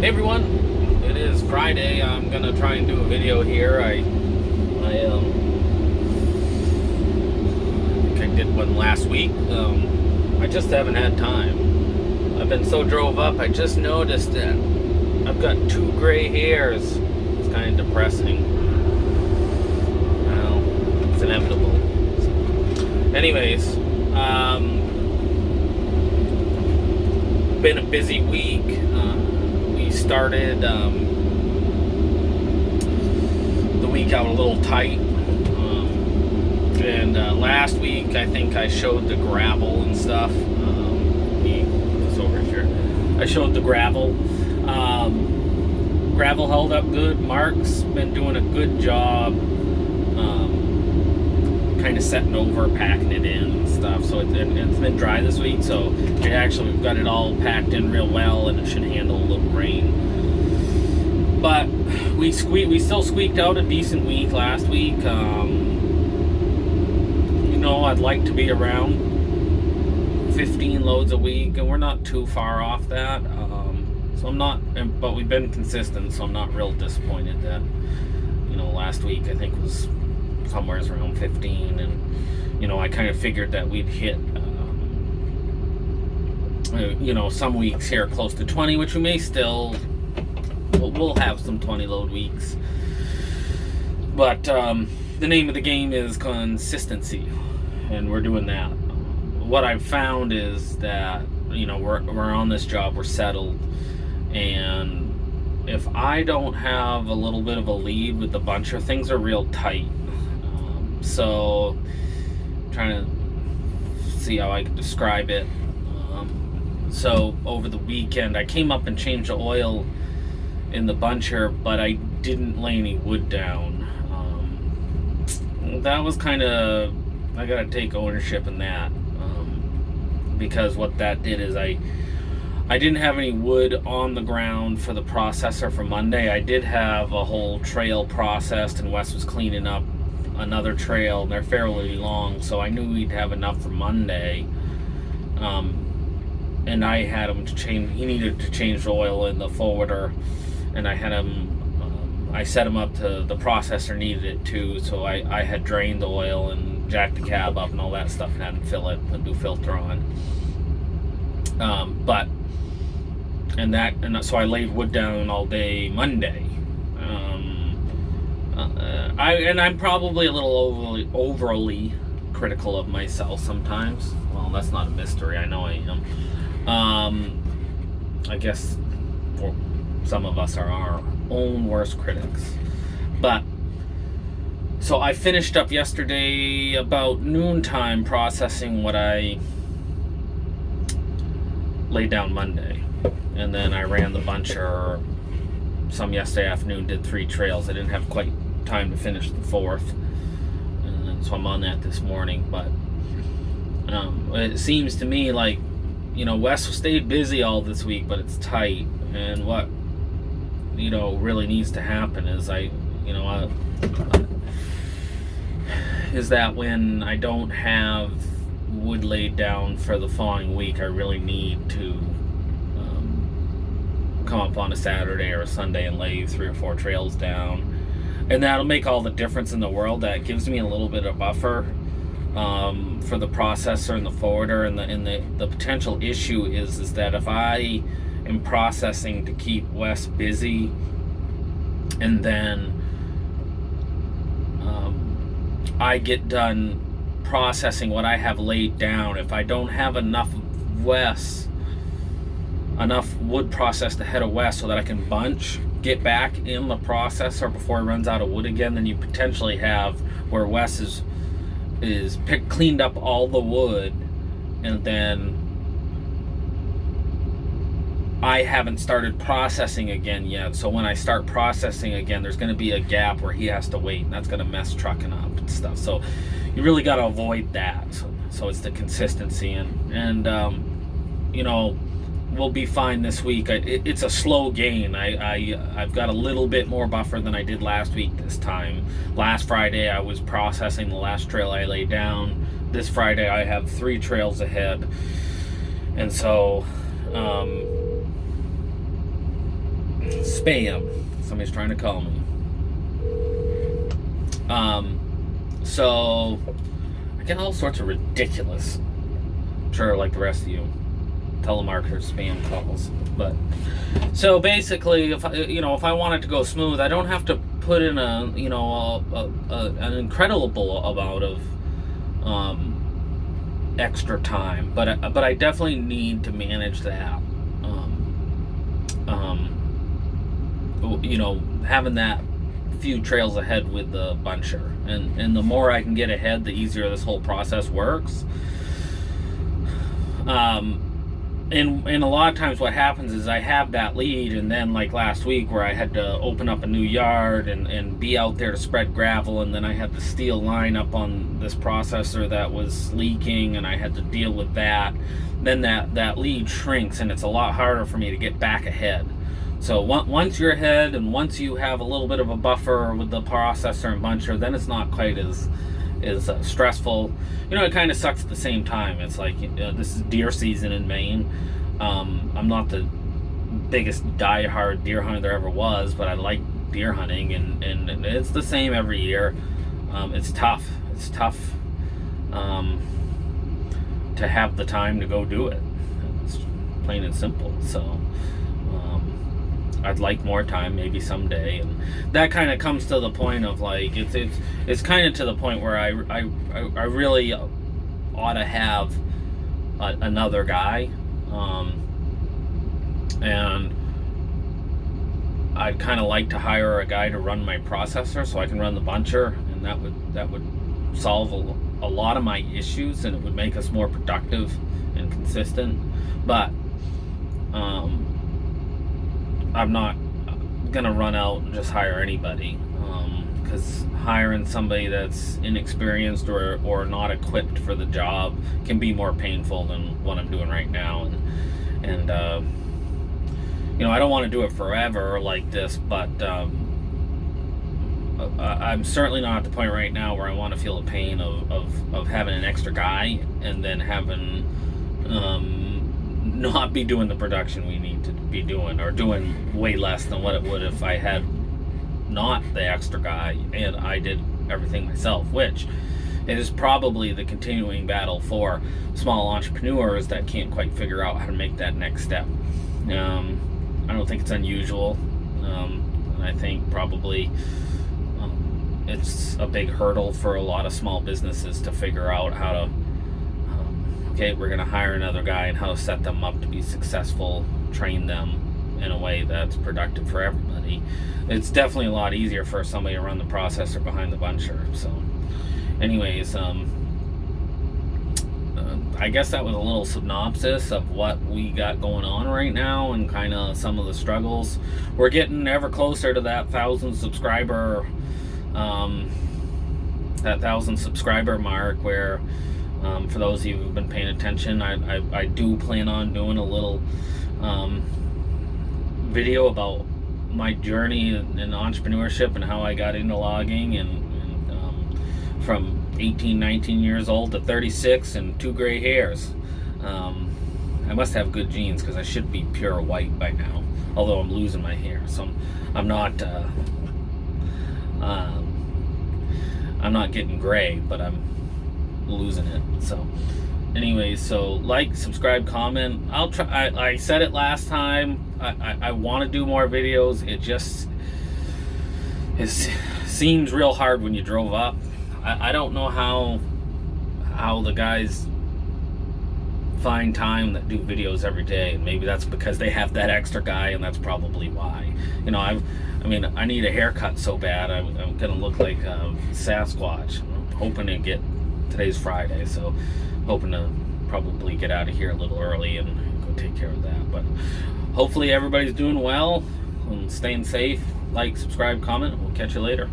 Hey everyone, it is Friday. I'm gonna try and do a video here. I think I did one last week. I just haven't had time. I've been so drove up. I just noticed that I've got 2 gray hairs. It's kind of depressing. Well, it's inevitable. So, anyways, been a busy week. Started the week out a little tight, and last week I think I showed the gravel and stuff. It's over here. I showed the gravel. Gravel held up good. Mark's been doing a good job, kind of setting over, packing it in and stuff. So it's been dry this week, so we've got it all packed in real well, and it should handle a little rain. But we still squeaked out a decent week last week. I'd like to be around 15 loads a week, and we're not too far off that. So I'm not, but we've been consistent, so I'm not real disappointed that, last week I think was somewhere around 15, and I kind of figured that we'd hit some weeks here close to 20, which we may still, we'll have some 20 load weeks, but the name of the game is consistency, and we're doing that. What I've found is that we're on this job, we're settled, and if I don't have a little bit of a lead with the buncher, things are real tight. So I'm trying to see how I can describe it. So over the weekend I came up and changed the oil in the buncher, but I didn't lay any wood down. That was kind of, I gotta take ownership in that, because what that did is I didn't have any wood on the ground for the processor for Monday. I did have a whole trail processed, and Wes was cleaning up another trail, and they're fairly long, so I knew we'd have enough for Monday. And I had him to change, he needed to change the oil in the forwarder, and I had him, I set him up to, the processor needed it too, so I had drained the oil and jacked the cab up and all that stuff, and had him fill it and do filter on. So I laid wood down all day Monday. I'm probably a little overly critical of myself sometimes. Well, that's not a mystery. I know I am. I guess some of us are our own worst critics. But so I finished up yesterday about noontime processing what I laid down Monday, and then I ran the buncher some yesterday afternoon, did 3 trails. I didn't have quite time to finish the 4th, and so I'm on that this morning. But it seems to me like Wes stayed busy all this week, but it's tight, and what really needs to happen is is that when I don't have wood laid down for the following week, I really need to come up on a Saturday or a Sunday and lay 3 or 4 trails down, and that'll make all the difference in the world. That gives me a little bit of buffer for the processor and the forwarder, and the potential issue is that if I am processing to keep Wes busy, and then I get done processing what I have laid down, if I don't have enough wood processed ahead of Wes so that I can get back in the processor before he runs out of wood again, then you potentially have where Wes is cleaned up all the wood, and then I haven't started processing again yet. So when I start processing again, there's going to be a gap where he has to wait, and that's going to mess trucking up and stuff. So you really got to avoid that. So it's the consistency, and we'll be fine this week. It's a slow gain. I've got a little bit more buffer than I did last week this time. Last Friday I was processing the last trail I laid down. This Friday I have 3 trails ahead, and so Spam. Somebody's trying to call me. So I get all sorts of ridiculous, sure, like the rest of you, telemarketer spam calls. But so basically, if I want it to go smooth, I don't have to put in an incredible amount of extra time, but I definitely need to manage that. Having that few trails ahead with the buncher, and the more I can get ahead, the easier this whole process works. And a lot of times what happens is I have that lead, and then like last week where I had to open up a new yard and be out there to spread gravel, and then I had the steel line up on this processor that was leaking, and I had to deal with that. Then that lead shrinks, and it's a lot harder for me to get back ahead. So once you're ahead, and once you have a little bit of a buffer with the processor and buncher, then it's not quite as stressful. It kind of sucks at the same time. It's like this is deer season in Maine. I'm not the biggest die-hard deer hunter there ever was, but I like deer hunting, and it's the same every year. It's tough. It's tough to have the time to go do it. It's plain and simple. So I'd like more time, maybe someday, and that kind of comes to the point of like it's kind of to the point where I really ought to have another guy, and I'd kind of like to hire a guy to run my processor so I can run the buncher, and that would solve a lot of my issues, and it would make us more productive and consistent. But I'm not gonna run out and just hire anybody, because hiring somebody that's inexperienced or not equipped for the job can be more painful than what I'm doing right now. And I don't want to do it forever like this, but I'm certainly not at the point right now where I want to feel the pain of having an extra guy and then having not be doing the production we need to be doing, or doing way less than what it would if I had not the extra guy and I did everything myself, which is probably the continuing battle for small entrepreneurs that can't quite figure out how to make that next step. I don't think it's unusual, and I think probably it's a big hurdle for a lot of small businesses to figure out how to okay, we're going to hire another guy, and how to set them up to be successful, train them in a way that's productive for everybody. It's definitely a lot easier for somebody to run the processor behind the buncher. So anyways, I guess that was a little synopsis of what we got going on right now, and kind of some of the struggles. We're getting ever closer to that 1,000 subscriber mark, where for those of you who've been paying attention, I do plan on doing a little video about my journey in entrepreneurship and how I got into logging, and from 18, 19 years old to 36 and 2 gray hairs. I must have good genes, because I should be pure white by now, although I'm losing my hair, so I'm not getting gray, but I'm losing it. So anyways, so like, subscribe, comment. I'll try. I said it last time, I want to do more videos. It seems real hard when you drove up. I don't know how the guys find time that do videos every day, and maybe that's because they have that extra guy, and that's probably why. I need a haircut so bad. I'm gonna look like Sasquatch. I'm hoping to get, today's Friday, so hoping to probably get out of here a little early and go take care of that. But hopefully everybody's doing well and staying safe. Like, subscribe, comment. We'll catch you later.